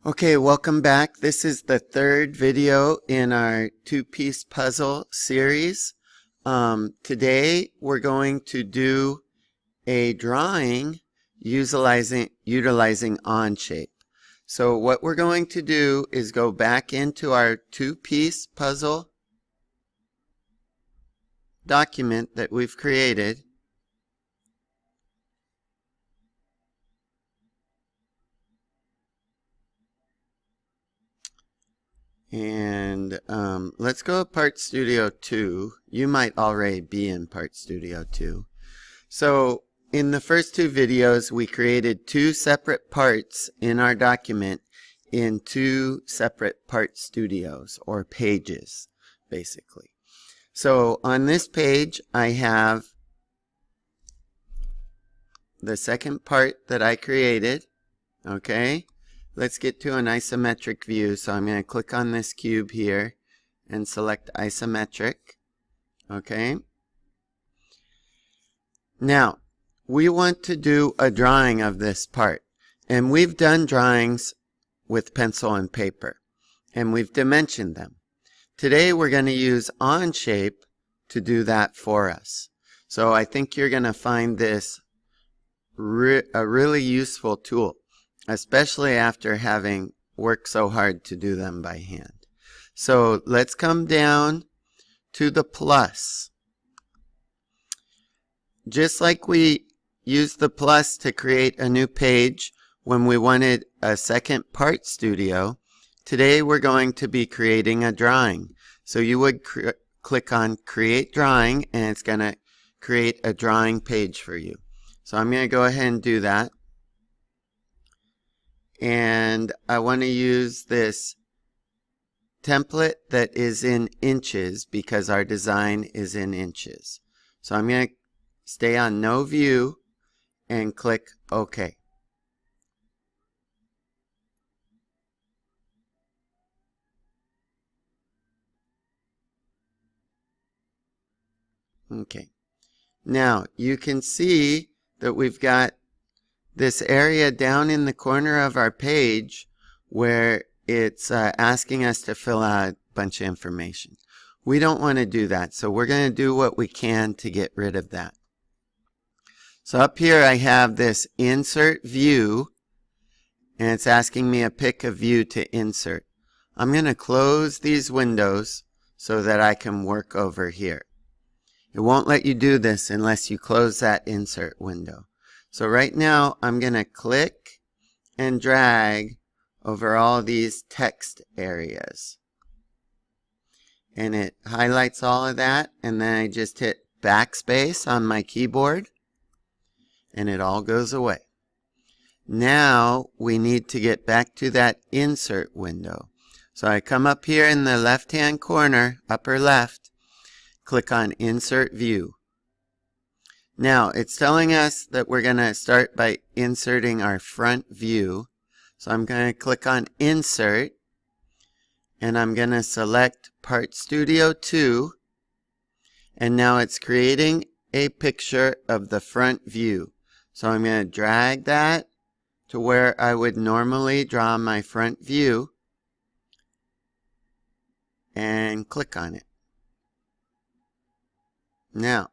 Okay, welcome back. This is the third video in our two-piece puzzle series. Today we're going to do a drawing utilizing Onshape. So what we're going to do is go back into our two-piece puzzle document that we've created. And let's go to Part Studio 2. You might already be in Part Studio 2. So in the first two videos, we created two separate parts in our document in two separate part studios, or pages, basically. So on this page, I have the second part that I created, okay? Let's get to an isometric view. So I'm going to click on this cube here and select isometric. Okay. Now, we want to do a drawing of this part. And we've done drawings with pencil and paper. And we've dimensioned them. Today we're going to use Onshape to do that for us. So I think you're going to find this a really useful tool, especially after having worked so hard to do them by hand. So let's come down to the plus. Just like we used the plus to create a new page when we wanted a second part studio, today we're going to be creating a drawing. So you would click on Create Drawing, and it's going to create a drawing page for you. So I'm going to go ahead and do that. And I want to use this template that is in inches because our design is in inches. So I'm going to stay on No View and click OK. Okay. Now you can see that we've got this area down in the corner of our page where it's asking us to fill out a bunch of information. We don't want to do that, so we're going to do what we can to get rid of that. So up here I have this Insert View, and it's asking me to pick a view to insert. I'm going to close these windows so that I can work over here. It won't let you do this unless you close that insert window. So right now, I'm going to click and drag over all these text areas. And it highlights all of that, and then I just hit backspace on my keyboard, and it all goes away. Now, we need to get back to that insert window. So I come up here in the left-hand corner, upper left, click on Insert View. Now, it's telling us that we're going to start by inserting our front view. So I'm going to click on Insert, and I'm going to select Part Studio 2, and now it's creating a picture of the front view. So I'm going to drag that to where I would normally draw my front view, and click on it. Now,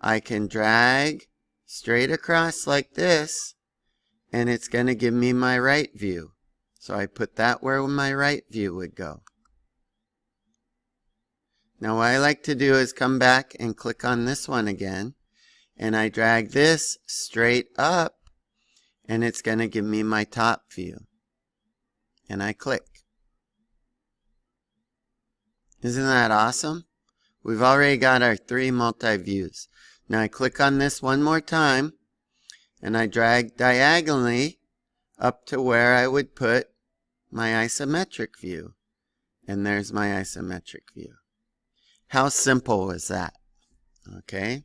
I can drag straight across like this, and it's going to give me my right view. So I put that where my right view would go. Now what I like to do is come back and click on this one again, and I drag this straight up, and it's going to give me my top view. And I click. Isn't that awesome? We've already got our 3 multi-views. Now I click on this one more time, and I drag diagonally up to where I would put my isometric view. And there's my isometric view. How simple is that? Okay?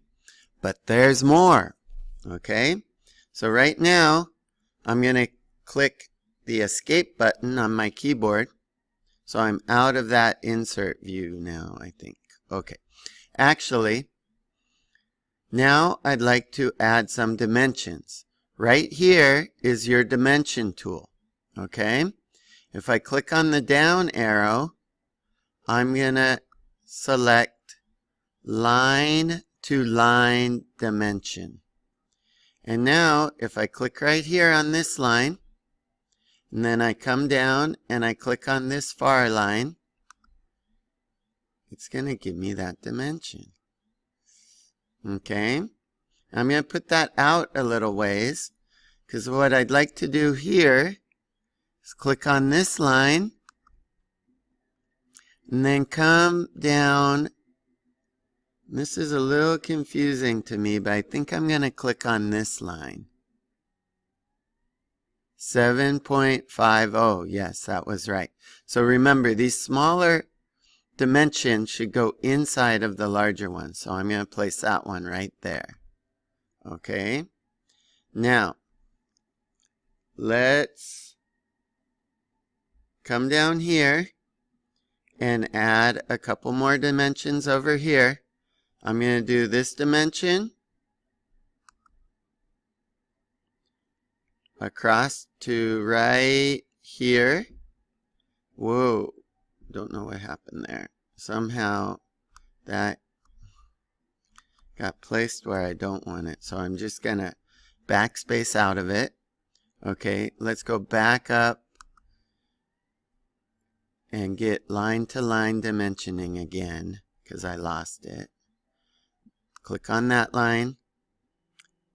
But there's more. Okay? So right now, I'm going to click the Escape button on my keyboard. So I'm out of that insert view now, I think. Okay. Actually, now I'd like to add some dimensions. Right here is your dimension tool. Okay? If I click on the down arrow, I'm going to select line to line dimension. And now, if I click right here on this line, and then I come down and I click on this far line, it's going to give me that dimension. Okay? I'm going to put that out a little ways, because what I'd like to do here is click on this line, and then come down. This is a little confusing to me, but I think I'm going to click on this line. 7.50. Yes, that was right. So remember, these smaller dimensions should go inside of the larger one. So I'm going to place that one right there. Okay. Now, let's come down here and add a couple more dimensions over here. I'm going to do this dimension across to right here. Whoa, don't know what happened there. Somehow that got placed where I don't want it. So I'm just going to backspace out of it. Okay, let's go back up and get line to line dimensioning again, because I lost it. Click on that line.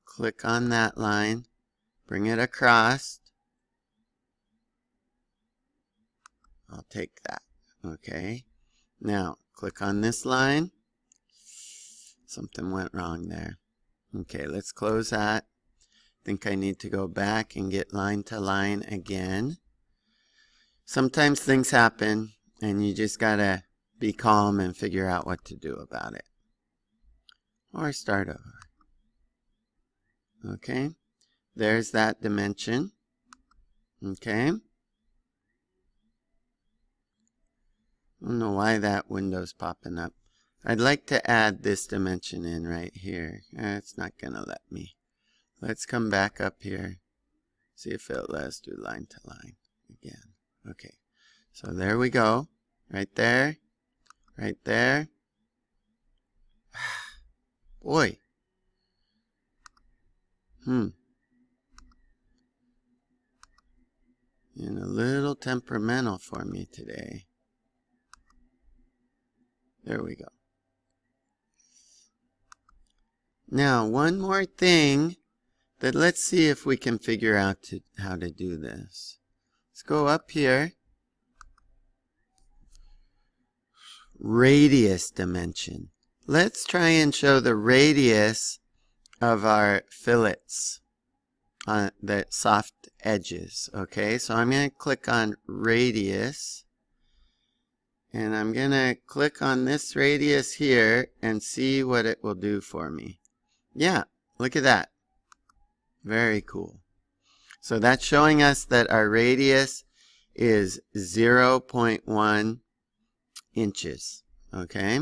Click on that line. Bring it across. I'll take that. Okay. Now, click on this line. Something went wrong there. Okay, let's close that. I think I need to go back and get line to line again. Sometimes things happen, and you just gotta be calm and figure out what to do about it. Or start over. Okay, there's that dimension. Okay. I don't know why that window's popping up. I'd like to add this dimension in right here. It's not going to let me. Let's come back up here. See if it'll let us do line to line again. Okay, so there we go. Right there. Right there. Boy. And a little temperamental for me today. There we go. Now, one more thing that let's see if we can figure out how to do this. Let's go up here. Radius dimension. Let's try and show the radius of our fillets on the soft edges. Okay, so I'm going to click on radius. And I'm going to click on this radius here and see what it will do for me. Yeah, look at that. Very cool. So that's showing us that our radius is 0.1 inches. Okay.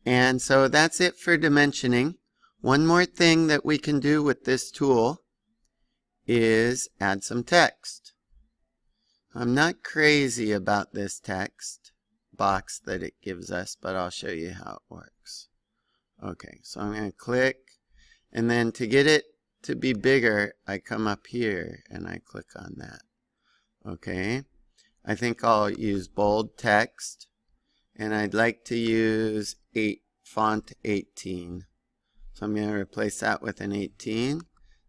And so that's it for dimensioning. One more thing that we can do with this tool is add some text. I'm not crazy about this text box that it gives us, but I'll show you how it works. Okay, so I'm going to click, and then to get it to be bigger, I come up here and I click on that. Okay, I think I'll use bold text, and I'd like to use font 18. So I'm going to replace that with an 18.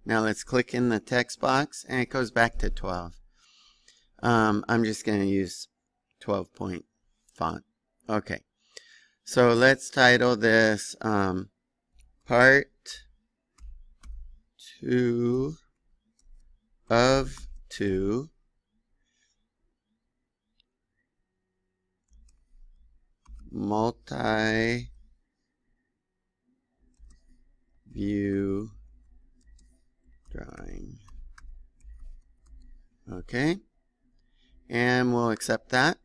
Now let's click in the text box, and it goes back to 12. I'm just going to use 12-point font. Okay, so let's title this Part 2 of 2 Multi-View Drawing. Okay. And we'll accept that.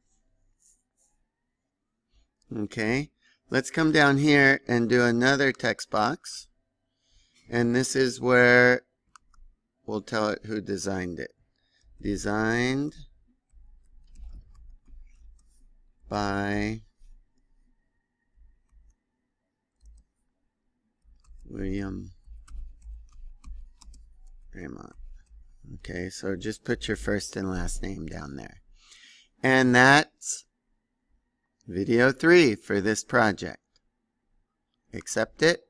Okay, let's come down here and do another text box. And this is where we'll tell it who designed it. Designed by William Raymond. Okay, so just put your first and last name down there. And that's video 3 for this project. Accept it.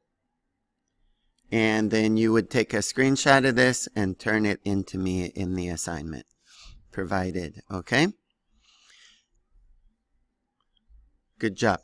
And then you would take a screenshot of this and turn it into me in the assignment provided. Okay? Good job.